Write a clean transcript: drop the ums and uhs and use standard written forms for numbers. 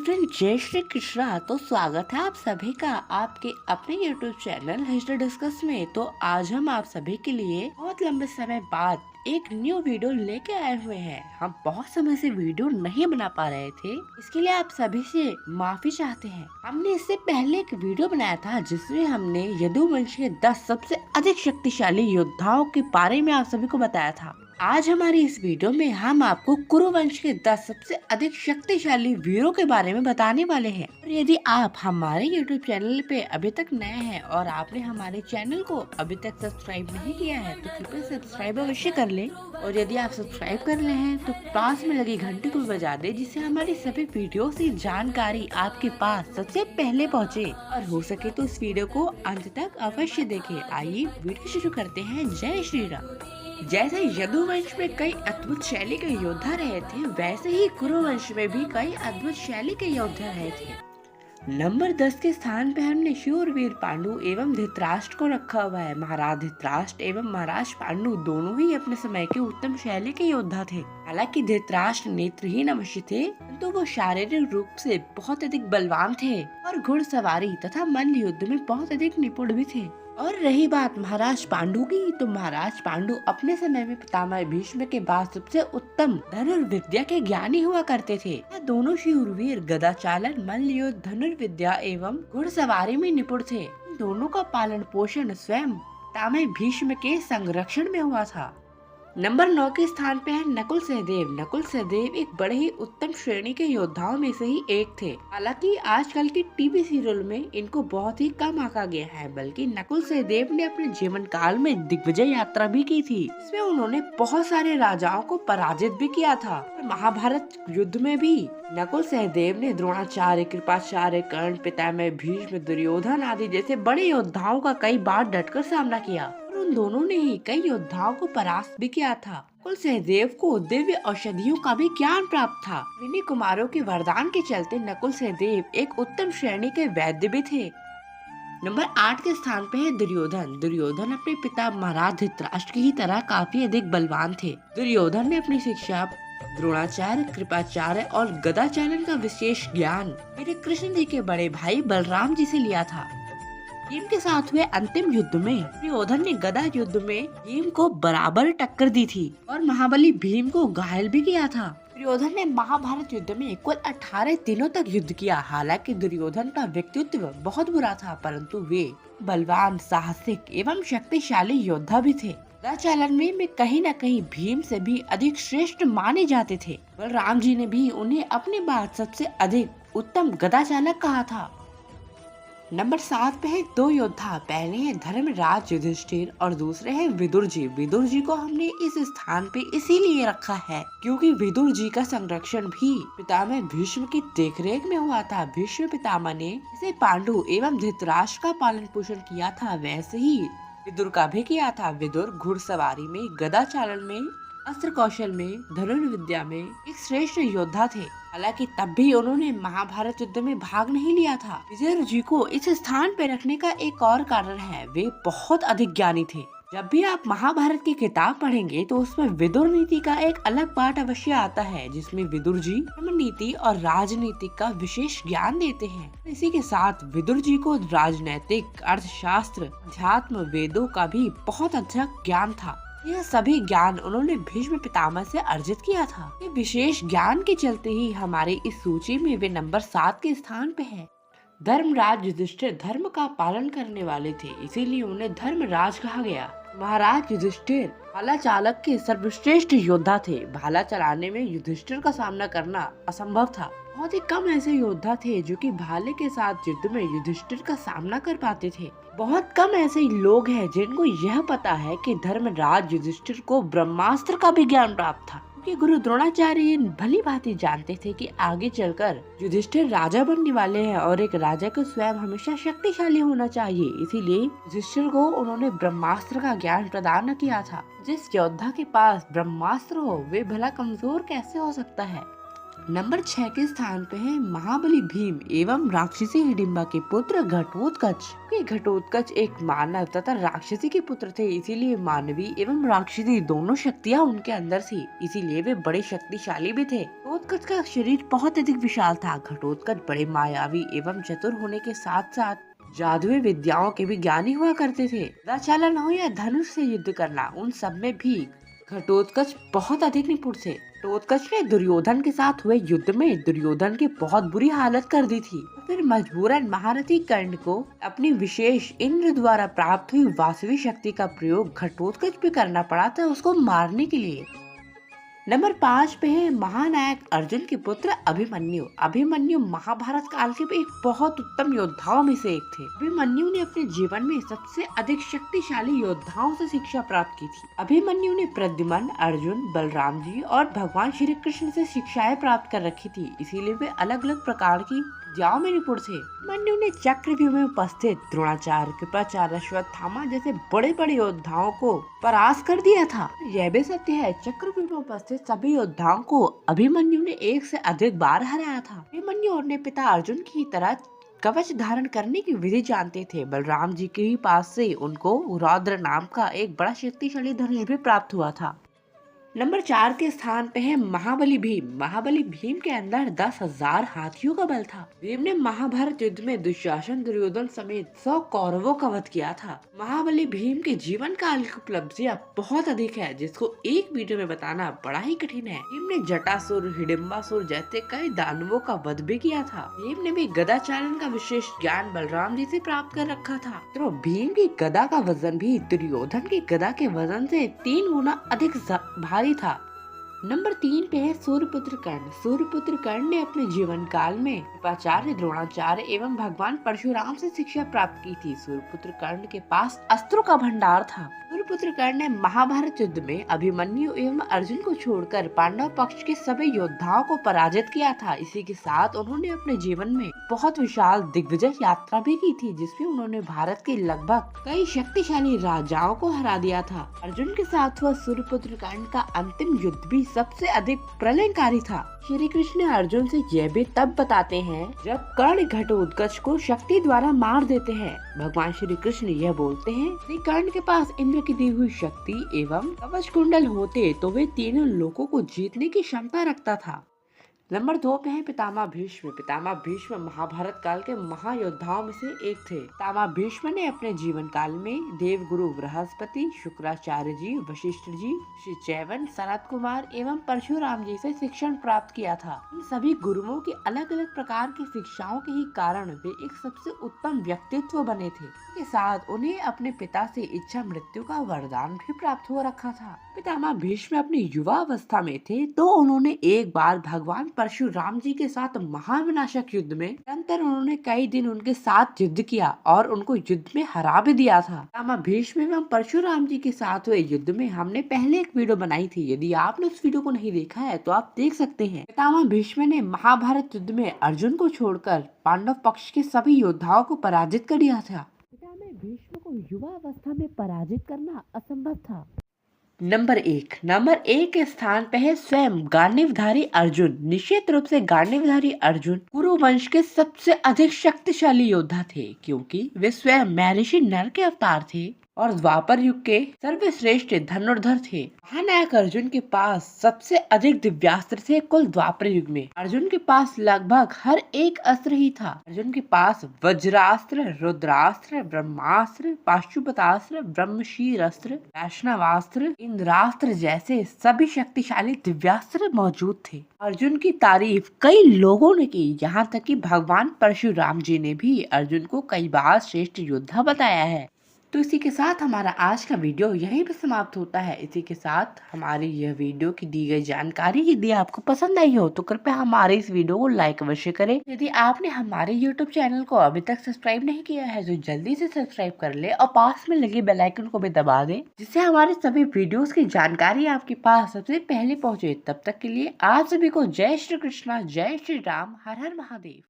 Friend, जय श्री कृष्णा। तो स्वागत है आप सभी का आपके अपने YouTube चैनल हिस्ट्री डिस्कस में। तो आज हम आप सभी के लिए बहुत लंबे समय बाद एक न्यू वीडियो लेके आए हुए हैं। हम बहुत समय से वीडियो नहीं बना पा रहे थे, इसके लिए आप सभी से माफी चाहते हैं। हमने इससे पहले एक वीडियो बनाया था जिसमें हमने यदुवंश के 10 सबसे अधिक शक्तिशाली योद्धाओं के बारे में आप सभी को बताया था। आज हमारी इस वीडियो में हम आपको कुरु वंश के 10 सबसे अधिक शक्तिशाली वीरों के बारे में बताने वाले हैं। और यदि आप हमारे YouTube चैनल पे अभी तक नए हैं और आपने हमारे चैनल को अभी तक सब्सक्राइब नहीं किया है तो कृपया सब्सक्राइब अवश्य कर लें। और यदि आप सब्सक्राइब कर रहे हैं तो पास में लगी घंटी को बजा दे, जिससे हमारी सभी वीडियो की जानकारी आपके पास सबसे पहले पहुँचे। और हो सके तो इस वीडियो को अंत तक अवश्य देखें। आइए वीडियो शुरू करते हैं। जय श्री राम। जैसे यदुवंश में कई अद्भुत शैली के योद्धा रहे थे, वैसे ही कुरुवंश में भी कई अद्भुत शैली के योद्धा रहे थे। नंबर 10 के स्थान पे हमने शूरवीर पांडु एवं धृतराष्ट्र को रखा हुआ है। महाराज धृतराष्ट्र एवं महाराज पांडु दोनों ही अपने समय के उत्तम शैली के योद्धा थे। हालांकि धृतराष्ट्र नेत्रहीन अवश्य थे, परंतु वो शारीरिक रूप से बहुत अधिक बलवान थे और घुड़सवारी तथा मल्ल युद्ध में बहुत अधिक निपुण भी थे। और रही बात महाराज पांडु की, तो महाराज पांडु अपने समय में पितामह भीष्म के बाद सबसे उत्तम धनुर्विद्या के ज्ञानी हुआ करते थे। यह दोनों शूरवीर गदा चालन, मल्ल युद्ध, धनुर्विद्या एवं घुड़सवारी में निपुण थे। इन दोनों का पालन पोषण स्वयं पितामह भीष्म के संरक्षण में हुआ था। नंबर 9 के स्थान पे है नकुल सहदेव। नकुल सहदेव एक बड़े ही उत्तम श्रेणी के योद्धाओं में से ही एक थे। हालांकि आजकल की टीवी सीरियल में इनको बहुत ही कम आंका गया है, बल्कि नकुल सहदेव ने अपने जीवन काल में दिग्विजय यात्रा भी की थी। इसमें उन्होंने बहुत सारे राजाओं को पराजित भी किया था। महाभारत युद्ध में भी नकुल सहदेव ने द्रोणाचार्य, कृपाचार्य, कर्ण, पितामह भीष्म, दुर्योधन आदि जैसे बड़े योद्धाओं का कई बार डटकर सामना किया। उन दोनों ने ही कई योद्धाओं को परास्त भी किया था। नकुल सहदेव को दिव्य औषधियों का भी ज्ञान प्राप्त था। विनय कुमारों के वरदान के चलते नकुल सहदेव एक उत्तम श्रेणी के वैद्य भी थे। नंबर 8 के स्थान पे है दुर्योधन। दुर्योधन अपने पिता महाराज धृतराष्ट्र की तरह काफी अधिक बलवान थे। दुर्योधन ने अपनी शिक्षा द्रोणाचार्य, कृपाचार्य और गदाचालन का विशेष ज्ञान श्री कृष्ण जी के बड़े भाई बलराम जी से लिया था। भीम के साथ हुए अंतिम युद्ध में दुर्योधन ने गदा युद्ध में भीम को बराबर टक्कर दी थी और महाबली भीम को घायल भी किया था। दुर्योधन ने महाभारत युद्ध में कुल 18 दिनों तक युद्ध किया। हालांकि दुर्योधन का व्यक्तित्व बहुत बुरा था, परंतु वे बलवान, साहसिक एवं शक्तिशाली योद्धा भी थे। गदाचालन में कहीं न कहीं भीम से भी अधिक श्रेष्ठ माने जाते थे। बलराम जी ने भी उन्हें अपने बाद सबसे अधिक उत्तम गदाचालक कहा था। नंबर 7 पे है दो योद्धा। पहले है धर्मराज युधिष्ठिर और दूसरे है विदुर जी। विदुर जी को हमने इस स्थान पे इसीलिए रखा है क्योंकि विदुर जी का संरक्षण भी पितामह भीष्म की देखरेख में हुआ था। भीष्म पितामह ने इसे पांडु एवं धृतराष्ट्र का पालन पोषण किया था, वैसे ही विदुर का भी किया था। विदुर घुड़सवारी में, गदा चालन में, अस्त्र कौशल में, धनुर्विद्या में एक श्रेष्ठ योद्धा थे। हालांकि तब भी उन्होंने महाभारत युद्ध में भाग नहीं लिया था। विदुर जी को इस स्थान पे रखने का एक और कारण है, वे बहुत अधिक ज्ञानी थे। जब भी आप महाभारत की किताब पढ़ेंगे तो उसमें विदुर नीति का एक अलग पाठ अवश्य आता है, जिसमें विदुर जी धर्म नीति और राजनीति का विशेष ज्ञान देते हैं। इसी के साथ विदुर जी को राजनैतिक, अर्थशास्त्र, अध्यात्म, वेदों का भी बहुत अच्छा ज्ञान था। यह सभी ज्ञान उन्होंने भीष्म पितामह से अर्जित किया था। ये विशेष ज्ञान के चलते ही हमारी इस सूची में वे नंबर 7 के स्थान पे है। धर्मराज युधिष्ठिर धर्म का पालन करने वाले थे, इसीलिए उन्हें धर्मराज कहा गया। महाराज युधिष्ठिर भाला चालक के सर्वश्रेष्ठ योद्धा थे। भाला चलाने में युधिष्ठिर का सामना करना असंभव था। बहुत ही कम ऐसे योद्धा थे जो कि भाले के साथ युद्ध में युधिष्ठिर का सामना कर पाते थे। बहुत कम ऐसे लोग हैं जिनको यह पता है कि धर्मराज युधिष्ठिर को ब्रह्मास्त्र का भी ज्ञान प्राप्त था, क्योंकि गुरु द्रोणाचार्य भली भांति जानते थे कि आगे चलकर युधिष्ठिर राजा बनने वाले हैं और एक राजा को स्वयं हमेशा शक्तिशाली होना चाहिए। इसीलिए युधिष्ठिर को उन्होंने ब्रह्मास्त्र का ज्ञान प्रदान किया था। जिस योद्धा के पास ब्रह्मास्त्र हो वे भला कमजोर कैसे हो सकता है। नंबर 6 के स्थान पे है महाबली भीम एवं राक्षसी हिडिंबा के पुत्र घटोत्कच। ये घटोत्कच एक मानव तथा राक्षसी के पुत्र थे, इसीलिए मानवी एवं राक्षसी दोनों शक्तियाँ उनके अंदर थी, इसीलिए वे बड़े शक्तिशाली भी थे। घटोत्कच का शरीर बहुत अधिक विशाल था। घटोत्कच बड़े मायावी एवं चतुर होने के साथ साथ जादुई विद्याओं के भी ज्ञानी हुआ करते थे। गदा चालन हो या धनुष से युद्ध करना, उन सब में भी घटोत्कच बहुत अधिक निपुण थे। घटोत्कच ने दुर्योधन के साथ हुए युद्ध में दुर्योधन की बहुत बुरी हालत कर दी थी। फिर मजबूरन महारथी कर्ण को अपनी विशेष इंद्र द्वारा प्राप्त हुई वासवी शक्ति का प्रयोग घटोत्कच पे करना पड़ा था उसको मारने के लिए। नंबर 5 पे है महानायक अर्जुन के पुत्र अभिमन्यु। अभिमन्यु महाभारत काल के एक बहुत उत्तम योद्धाओं में से एक थे। अभिमन्यु ने अपने जीवन में सबसे अधिक शक्तिशाली योद्धाओं से शिक्षा प्राप्त की थी। अभिमन्यु ने प्रद्युम्न, अर्जुन, बलराम जी और भगवान श्री कृष्ण से शिक्षाएं प्राप्त कर रखी थी, इसीलिए वे अलग अलग प्रकार की विद्याओं में निपुण थे। अभिमन्यु ने चक्रव्यूह में उपस्थित द्रोणाचार्य, कृपाचार्य, अश्वत्थामा जैसे बड़े बड़े योद्धाओं को परास्त कर दिया था। यह भी सत्य है, चक्रव्यूह में उपस्थित सभी योद्धाओं को अभिमन्यु ने एक से अधिक बार हराया था। अभिमन्यु अपने पिता अर्जुन की तरह कवच धारण करने की विधि जानते थे। बलराम जी के ही पास से उनको रौद्र नाम का एक बड़ा शक्तिशाली धनुष भी प्राप्त हुआ था। नंबर 4 के स्थान पे है महाबली भीम। महाबली भीम के अंदर 10,000 हाथियों का बल था। भीम ने महाभारत युद्ध में दुशासन, दुर्योधन समेत 100 कौरवों का वध किया था। महाबली भीम के जीवन काल की उपलब्धियां बहुत अधिक है, जिसको एक वीडियो में बताना बड़ा ही कठिन है। भीम ने जटासुर, हिडिंबासुर जैसे कई दानवों का वध भी किया था। भीम ने भी गदा चालन का विशेष ज्ञान बलराम जी से प्राप्त कर रखा था। तो भीम की गदा का वजन भी दुर्योधन की गदा के वजन से 3 गुना अधिक भारी था। नंबर 3 पे है सूर्यपुत्र कर्ण। सूर्यपुत्र कर्ण ने अपने जीवन काल में कृपाचार्य, द्रोणाचार्य एवं भगवान परशुराम से शिक्षा प्राप्त की थी। सूर्यपुत्र कर्ण के पास अस्त्रों का भंडार था। सूर्यपुत्र कर्ण ने महाभारत युद्ध में अभिमन्यु एवं अर्जुन को छोड़कर पांडव पक्ष के सभी योद्धाओं को पराजित किया था। इसी के साथ उन्होंने अपने जीवन में बहुत विशाल दिग्विजय यात्रा भी की थी, जिसमें उन्होंने भारत के लगभग कई शक्तिशाली राजाओं को हरा दिया था। अर्जुन के साथ हुआ सूर्यपुत्र कर्ण का अंतिम युद्ध भी सबसे अधिक प्रलयकारी था। श्री कृष्ण अर्जुन से यह भी तब बताते हैं जब कर्ण घटोत्कच को शक्ति द्वारा मार देते हैं। भगवान श्री कृष्ण यह बोलते हैं कि कर्ण के पास इंद्र की दी हुई शक्ति एवं कवच कुंडल होते तो वे तीनों लोगों को जीतने की क्षमता रखता था। नंबर 2 पे है पितामह भीष्म। पितामह भीष्म महाभारत काल के महायोद्धाओं में से एक थे। पितामह भीष्म ने अपने जीवन काल में देवगुरु बृहस्पति, शुक्राचार्य जी, वशिष्ठ जी, श्री चैवन, सनत कुमार एवं परशुराम जी से शिक्षण प्राप्त किया था। इन सभी गुरुओं की अलग अलग प्रकार की शिक्षाओं के ही कारण वे एक सबसे उत्तम व्यक्तित्व बने थे। के साथ उन्हें अपने पिता से इच्छा मृत्यु का वरदान भी प्राप्त हो रखा था। पितामह भीष्म अपनी युवा अवस्था में थे तो उन्होंने एक बार भगवान परशुराम जी के साथ महाविनाशक युद्ध में निरंतर उन्होंने कई दिन उनके साथ युद्ध किया और उनको युद्ध में हरा भी दिया था। पितामह भीष्म एवं परशुराम जी के साथ हुए युद्ध में हमने पहले एक वीडियो बनाई थी, यदि आपने उस वीडियो को नहीं देखा है तो आप देख सकते हैं। पितामह भीष्म ने महाभारत युद्ध में अर्जुन को छोड़कर पांडव पक्ष के सभी योद्धाओं को पराजित कर दिया था। पितामह भीष्म को युवा अवस्था में पराजित करना असंभव था। नंबर 1 के स्थान पे है स्वयं गांडीवधारी अर्जुन। निश्चित रूप से गांडीवधारी अर्जुन कुरु वंश के सबसे अधिक शक्तिशाली योद्धा थे, क्योंकि वे स्वयं महर्षि नर के अवतार थे और द्वापर युग के सर्वश्रेष्ठ धनुर्धर थे। महानायक अर्जुन के पास सबसे अधिक दिव्यास्त्र थे कुल द्वापर युग में। अर्जुन के पास लगभग हर एक अस्त्र ही था। अर्जुन के पास वज्रास्त्र, रुद्रास्त्र, ब्रह्मास्त्र, पाशुपतास्त्र, ब्रह्मशीर अस्त्र, वैष्णवास्त्र, इंद्रास्त्र जैसे सभी शक्तिशाली दिव्यास्त्र मौजूद थे। अर्जुन की तारीफ कई लोगों ने की, यहाँ तक कि भगवान परशुराम जी ने भी अर्जुन को कई बार श्रेष्ठ योद्धा बताया है। तो इसी के साथ हमारा आज का वीडियो यहीं पर समाप्त होता है। इसी के साथ हमारी यह वीडियो की दी गई जानकारी यदि आपको पसंद आई हो तो कृपया हमारे इस वीडियो को लाइक अवश्य करें। यदि आपने हमारे यूट्यूब चैनल को अभी तक सब्सक्राइब नहीं किया है तो जल्दी से सब्सक्राइब कर ले और पास में लगे बेल आइकन को भी दबा दें, जिससे हमारे सभी वीडियोस की जानकारी आपके पास सबसे पहले पहुँचे। तब तक के लिए आप सभी को जय श्री कृष्णा, जय श्री राम, हर हर महादेव।